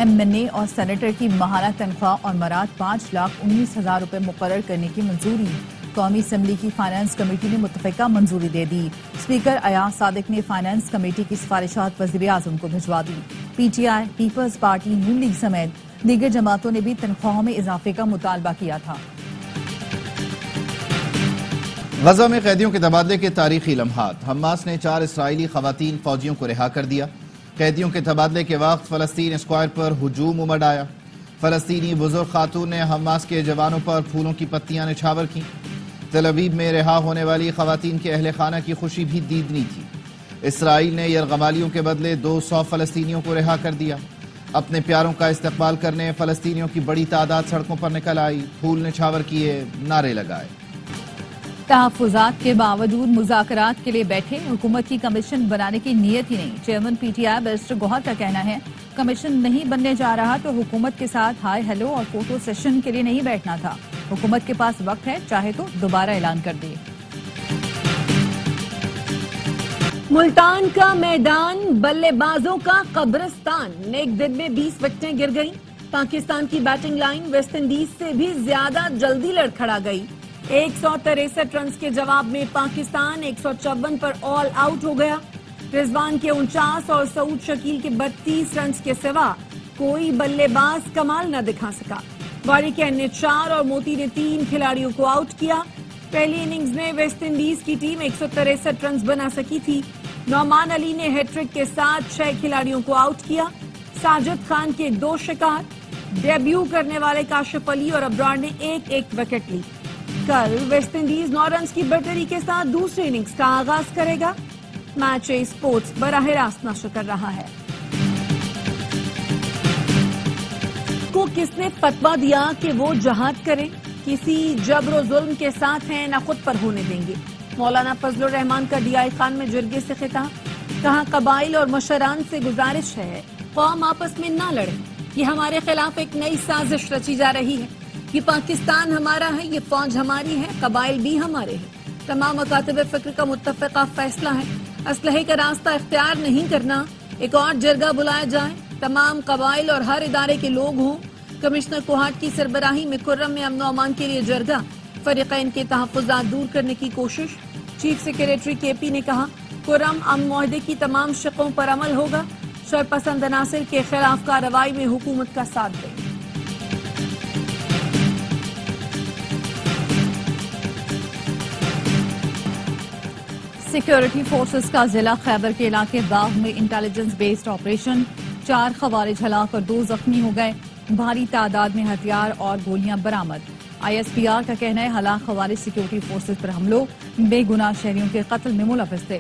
M N اے اور senator کی ماہانہ تنخواہ اور مراد 5,19,000 روپے مقرر کرنے کی منظوری۔ قومی اسمبلی کی فائنانس کمیٹی نے متفقہ منظوری دے دی۔ اسپیکر ایاز صادق نے فائنانس کمیٹی کی سفارشات وزیر اعظم کو بھجوا دی۔ P T I, Peoples Party, نون لیگ سمیت دیگر جماعتوں نے بھی تنخواہوں میں اضافے کا مطالبہ کیا تھا۔ غزہ میں قیدیوں کے تبادلے کے تاریخی لمحات۔ حماس نے 4 اسرائیلی خواتین فوجیوں کو رہا کر دیا۔ قیدیوں کے تبادلے کے وقت فلسطین اسکوائر پر ہجوم امڑ آیا۔ فلسطینی بزرگ خاتون نے حماس کے جوانوں پر پھولوں کی پتیاں نچھاور کیں۔ تل ابیب میں رہا ہونے والی خواتین کے اہل خانہ کی خوشی بھی دیدنی تھی۔ اسرائیل نے یرغمالیوں کے بدلے 200 فلسطینیوں کو رہا کر دیا۔ اپنے پیاروں کا استقبال کرنے فلسطینیوں کی بڑی تعداد سڑکوں پر نکل آئی، پھول نچھاور کیے، نعرے لگائے۔ تحفظات کے باوجود مذاکرات کے لیے بیٹھے، حکومت کی کمیشن بنانے کی نیت ہی نہیں۔ Chairman P T I barrister Gohar کا کہنا ہے کمیشن نہیں بننے جا رہا تو حکومت کے ساتھ ہائی ہیلو اور فوٹو سیشن کے لیے نہیں بیٹھنا تھا۔ حکومت کے پاس وقت ہے، چاہے تو دوبارہ اعلان کر دے۔ ملتان کا میدان بلے بازوں کا قبرستان، ایک دن میں 20 وکٹیں گر گئیں۔ پاکستان کی بیٹنگ لائن ویسٹ انڈیز سے بھی زیادہ جلدی لڑکھڑا گئی۔ 163 رنز کے جواب میں پاکستان 154 پر آل آؤٹ ہو گیا۔ رضوان کے 49 اور سعود شکیل کے 32 رنز کے سوا کوئی بلے باز کمال نہ دکھا سکا۔ باری کین نے 4 اور موتی نے 3 کھلاڑیوں کو آؤٹ کیا۔ پہلی اننگز میں ویسٹ انڈیز کی ٹیم 163 رنز بنا سکی تھی۔ نعمان علی نے ہیٹ ٹرک کے ساتھ 6 کھلاڑیوں کو آؤٹ کیا۔ ساجد خان کے 2 شکار، ڈیبیو کرنے والے کاشف علی اور ابرار نے 1-1 وکٹ لی۔ کل ویسٹ انڈیز 9 رنز کی برتری کے ساتھ دوسری اننگز کا آغاز کرے گا۔ میچ اسپورٹس براہ راست نشر کر رہا ہے۔ کو کس نے فتویٰ دیا کہ وہ جہاد کریں؟ کسی جبر و ظلم کے ساتھ ہیں، نہ خود پر ہونے دیں گے۔ مولانا فضل الرحمان کا ڈی آئی خان میں جرگے سے خطاب، کہا قبائل اور مشران سے گزارش ہے قوم آپس میں نہ لڑیں۔ یہ ہمارے خلاف ایک نئی سازش رچی جا رہی ہے۔ یہ پاکستان ہمارا ہے، یہ فوج ہماری ہے، قبائل بھی ہمارے ہیں۔ تمام مکاتب فکر کا متفقہ فیصلہ ہے اسلحے کا راستہ اختیار نہیں کرنا۔ ایک اور جرگہ بلایا جائے، تمام قبائل اور ہر ادارے کے لوگ ہوں۔ کمشنر کوہاٹ کی سربراہی میں کرم میں امن و امان کے لیے جرگہ، فریقین کے تحفظات دور کرنے کی کوشش۔ چیف سیکریٹری کے پی نے کہا کرم امن معاہدے کی تمام شقوں پر عمل ہوگا۔ شر پسند عناصر کے خلاف کارروائی میں حکومت کا ساتھ دیں۔ سیکیورٹی فورسز کا ضلع خیبر کے علاقے باغ میں انٹیلیجنس بیسڈ آپریشن، 4 خوارج ہلاک اور 2 زخمی ہو گئے۔ بھاری تعداد میں ہتھیار اور گولیاں برآمد۔ آئی ایس پی آر کا کہنا ہے ہلاک خوارج سیکیورٹی فورسز پر حملوں، بے گناہ شہریوں کے قتل میں ملوث تھے۔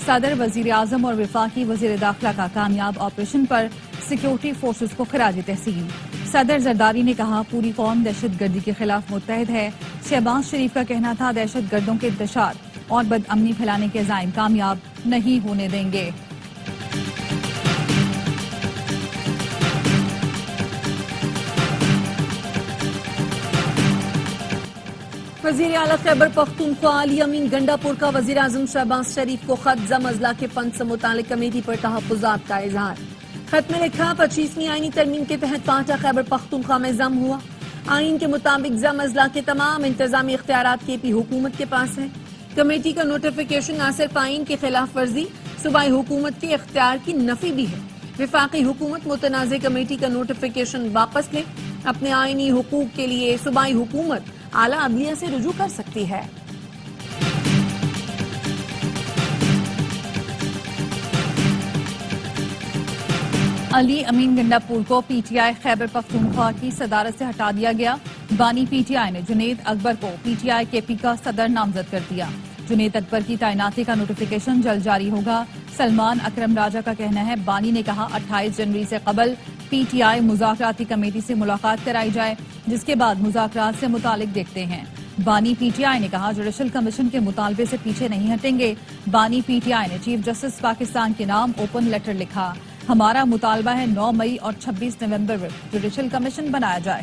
صدر، وزیر اعظم اور وفاقی وزیر داخلہ کا کامیاب آپریشن پر سیکیورٹی فورسز کو خراج تحسین۔ صدر زرداری نے کہا پوری قوم دہشت گردی کے خلاف متحد ہے۔ شہباز شریف کا کہنا تھا دہشت گردوں کے انتشار اور بد امنی پھیلانے کے عزائم کامیاب نہیں ہونے دیں گے۔ وزیر اعلیٰ خیبر پختونخوا علی امین گنڈا پور کا وزیر اعظم شہباز شریف کو خط ضم اضلاع کے فنڈ سے متعلق کمیٹی پر تحفظات کا اظہار۔ خط میں لکھا 25ویں آئینی ترمیم کے تحت پانچا خیبر پختونخوا میں ضم ہوا۔ آئین کے مطابق ضم اضلاع کے تمام انتظامی اختیارات کے پی حکومت کے پاس ہیں۔ کمیٹی کا نوٹیفیکیشن نہ صرف آئین کی خلاف ورزی، صوبائی حکومت کے اختیار کی نفی بھی ہے۔ وفاقی حکومت متنازع کمیٹی کا نوٹیفیکیشن واپس لے۔ اپنے آئینی حقوق کے لیے صوبائی حکومت اعلیٰ عدلیہ سے رجوع کر سکتی ہے۔ علی امین گنڈا پور کو پی ٹی آئی خیبر پختونخوا کی صدارت سے ہٹا دیا گیا۔ بانی پی ٹی آئی نے جنید اکبر کو پی ٹی آئی کے پی کا صدر نامزد کر دیا۔ جنید اکبر کی تعیناتی کا نوٹیفیکیشن جلد جاری ہوگا۔ سلمان اکرم راجہ کا کہنا ہے بانی نے کہا 28 جنوری سے قبل پی ٹی آئی مذاکراتی کمیٹی سے ملاقات کرائی جائے، جس کے بعد مذاکرات سے متعلق دیکھتے ہیں۔ بانی پی ٹی آئی نے کہا جوڈیشل کمیشن کے مطالبے سے پیچھے نہیں ہٹیں گے۔ بانی پی ٹی آئی نے چیف جسٹس پاکستان کے نام اوپن لیٹر لکھا۔ ہمارا مطالبہ ہے 9 مئی اور 26 نومبر میں جوڈیشل کمیشن بنایا جائے۔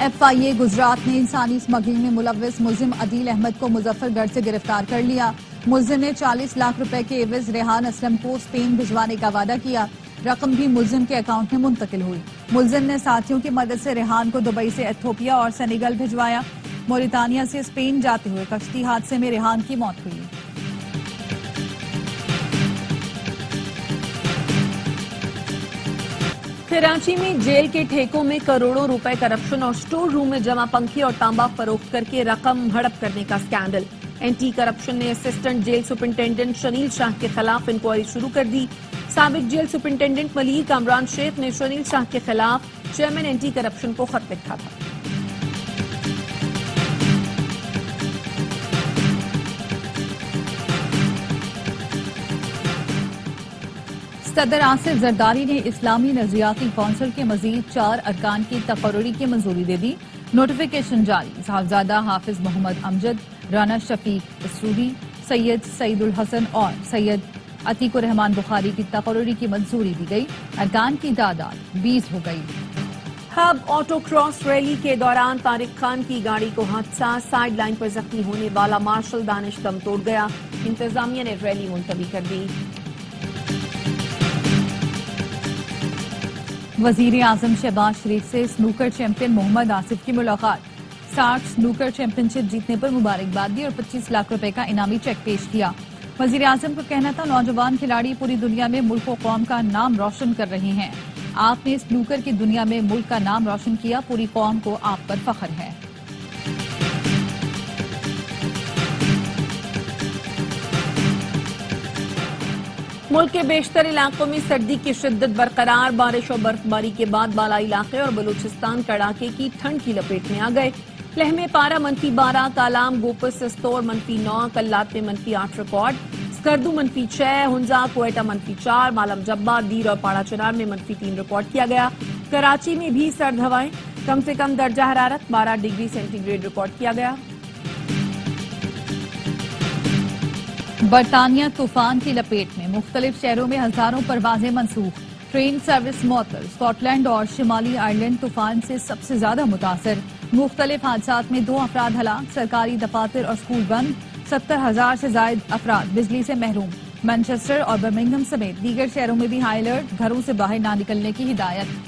FIA گجرات نے انسانی اسمگلنگ میں ملوث ملزم عدیل احمد کو مظفر گڑھ سے گرفتار کر لیا. ملزم نے 40 لاکھ روپے کے عوض ریحان اسلم کو اسپین بھجوانے کا وعدہ کیا. رقم بھی ملزم کے اکاؤنٹ میں منتقل ہوئی. ملزم نے ساتھیوں کی مدد سے ریحان کو دبئی سے ایتھوپیا اور سینیگل بھجوایا. موریتانیہ سے اسپین جاتے ہوئے کشتی حادثے میں ریحان کی موت ہوئی. کراچی میں جیل کے ٹھیکوں میں کروڑوں روپے کرپشن اور سٹور روم میں جمع پنکھے اور تانبا فروخت کر کے رقم ہڑپ کرنے کا سکینڈل. اینٹی کرپشن نے اسسٹنٹ جیل سپرنٹینڈنٹ شنیل شاہ کے خلاف انکوائری شروع کر دی. سابق جیل سپرنٹینڈنٹ ملیر کامران شیخ نے شنیل شاہ کے خلاف چیئرمین اینٹی کرپشن کو خط لکھا تھا. صدر آصف زرداری نے اسلامی نظریاتی کونسل کے مزید 4 ارکان کی تقرری کی منظوری دے دی. نوٹیفیکیشن جاری. صاحبزادہ حافظ محمد امجد، رانا شفیق اسروری، سید سعید الحسن اور سید عتیق الرحمان بخاری کی تقرری کی منظوری دی گئی. ارکان کی تعداد 20 ہو گئی. ہب آٹو کراس ریلی کے دوران طارق خان کی گاڑی کو حادثہ. سائیڈ لائن پر زخمی ہونے والا مارشل دانش دم توڑ گیا. انتظامیہ نے ریلی ملتوی کر دی. وزیر اعظم شہباز شریف سے سنوکر چیمپئن محمد آصف کی ملاقات. 60 سنوکر چیمپئن شپ جیتنے پر مبارکباد دی اور 25 لاکھ روپے کا انعامی چیک پیش کیا. وزیر اعظم کا کہنا تھا نوجوان کھلاڑی پوری دنیا میں ملک و قوم کا نام روشن کر رہے ہیں. آپ نے سنوکر کی دنیا میں ملک کا نام روشن کیا. پوری قوم کو آپ پر فخر ہے. ملک کے بیشتر علاقوں میں سردی کی شدت برقرار. بارش اور برف باری کے بعد بالائی علاقے اور بلوچستان کڑاکے کی ٹھنڈ کی لپیٹ میں آ گئے. لہمے پارہ -12، کالام گوپس سستور -9، کلات میں -8 ریکارڈ، سکردو -6، ہنزا کوئٹہ -4، مالم جبہ، دیر اور پاڑا چنار میں -3 ریکارڈ کیا گیا. کراچی میں بھی سرد ہوائیں. کم سے کم درجہ حرارت 12 ڈگری سینٹی گریڈ ریکارڈ کیا گیا. برطانیہ طوفان کی لپیٹ میں. مختلف شہروں میں ہزاروں پروازیں منسوخ. ٹرین سروس معطل. اسکاٹ لینڈ اور شمالی آئرلینڈ طوفان سے سب سے زیادہ متاثر. مختلف حادثات میں 2 افراد ہلاک. سرکاری دفاتر اور اسکول بند. 70,000 سے زائد افراد بجلی سے محروم. مانچسٹر اور برمنگھم سمیت دیگر شہروں میں بھی ہائی الرٹ. گھروں سے باہر نہ نکلنے کی ہدایت.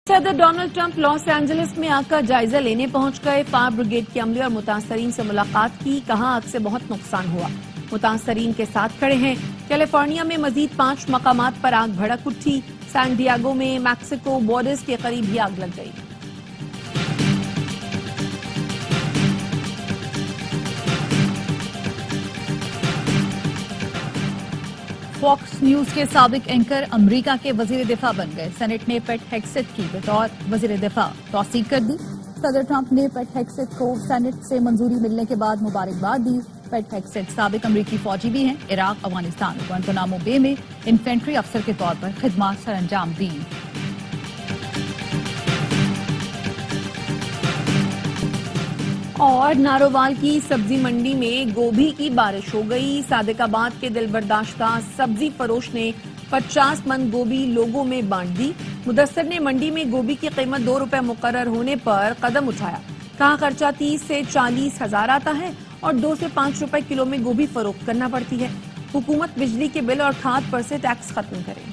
صدر ڈونلڈ ٹرمپ لاس اینجلس میں آ کر جائزہ لینے پہنچ گئے. فائر بریگیڈ کے عملے اور متاثرین سے ملاقات کی. کہاں آگ سے بہت نقصان ہوا. متاثرین کے ساتھ کھڑے ہیں. کیلیفورنیا میں مزید 5 مقامات پر آگ بھڑک اٹھی. سان ڈیاگو میں میکسیکو بارڈرز کے قریب بھی آگ لگ گئی. فاکس نیوز کے سابق اینکر امریکہ کے وزیر دفاع بن گئے. سینٹ نے پیٹ ہیگسیت کی بطور وزیر دفاع توثیق کر دی. صدر ٹرمپ نے پیٹ ہیگسیت کو سینٹ سے منظوری ملنے کے بعد مبارکباد دی. پیٹ ہیگسیت سابق امریکی فوجی بھی ہیں. عراق، افغانستان اور گوانتانامو بے میں انفینٹری افسر کے طور پر خدمات سر انجام دی. اور نارووال کی سبزی منڈی میں گوبھی کی بارش ہو گئی. صادق آباد کے دل برداشتہ سبزی فروش نے 50 من گوبھی لوگوں میں بانٹ دی. مدثر نے منڈی میں گوبھی کی قیمت 2 روپے مقرر ہونے پر قدم اٹھایا. کہاں خرچہ 30 سے 40 ہزار آتا ہے اور 2 سے 5 روپے کلو میں گوبھی فروخت کرنا پڑتی ہے. حکومت بجلی کے بل اور کھاد پر سے ٹیکس ختم کرے.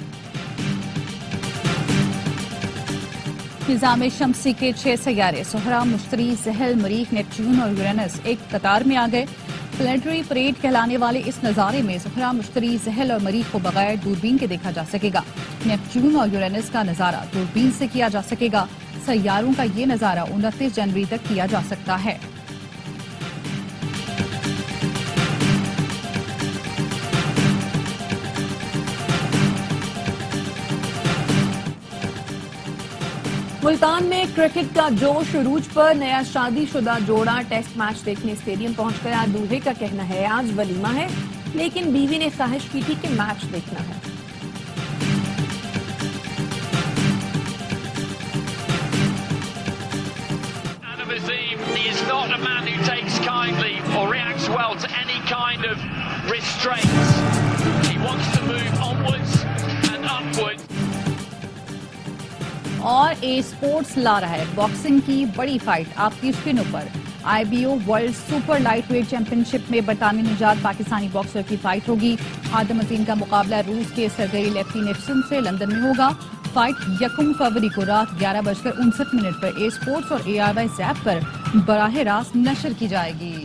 نظام شمسی کے 6 سیارے زہرہ، مشتری، زحل، مریخ، نیپچون اور یورینس ایک قطار میں آ گئے. پلانٹری پریڈ کہلانے والے اس نظارے میں زہرہ، مشتری، زحل اور مریخ کو بغیر دوربین کے دیکھا جا سکے گا. نیپچون اور یورینس کا نظارہ دوربین سے کیا جا سکے گا. سیاروں کا یہ نظارہ 29 جنوری تک کیا جا سکتا ہے. ملتان میں کرکٹ کا جوش عروج پر. نیا شادی شدہ جوڑا ٹیسٹ میچ دیکھنے اسٹیڈیم پہنچ گیا. دولہے کا کہنا ہے آج ولیمہ ہے، لیکن بیوی نے خواہش کی تھی کہ میچ دیکھنا ہے. He is not a man who takes kindly or reacts well to any kind of restraints. He wants to move onwards and upwards. اور اے سپورٹس لا رہا ہے باکسنگ کی بڑی فائٹ آپ کی اسکرینوں پر. IBO world super lightweight championship میں برطانوی نژاد پاکستانی باکسر کی فائٹ ہوگی. آدم عظیم کا مقابلہ روس کے سرگئی لیفٹینیفسن سے لندن میں ہوگا. فائٹ 1 فروری کو رات 11:59 پر اے سپورٹس اور ARY زیپ پر براہ راست نشر کی جائے گی.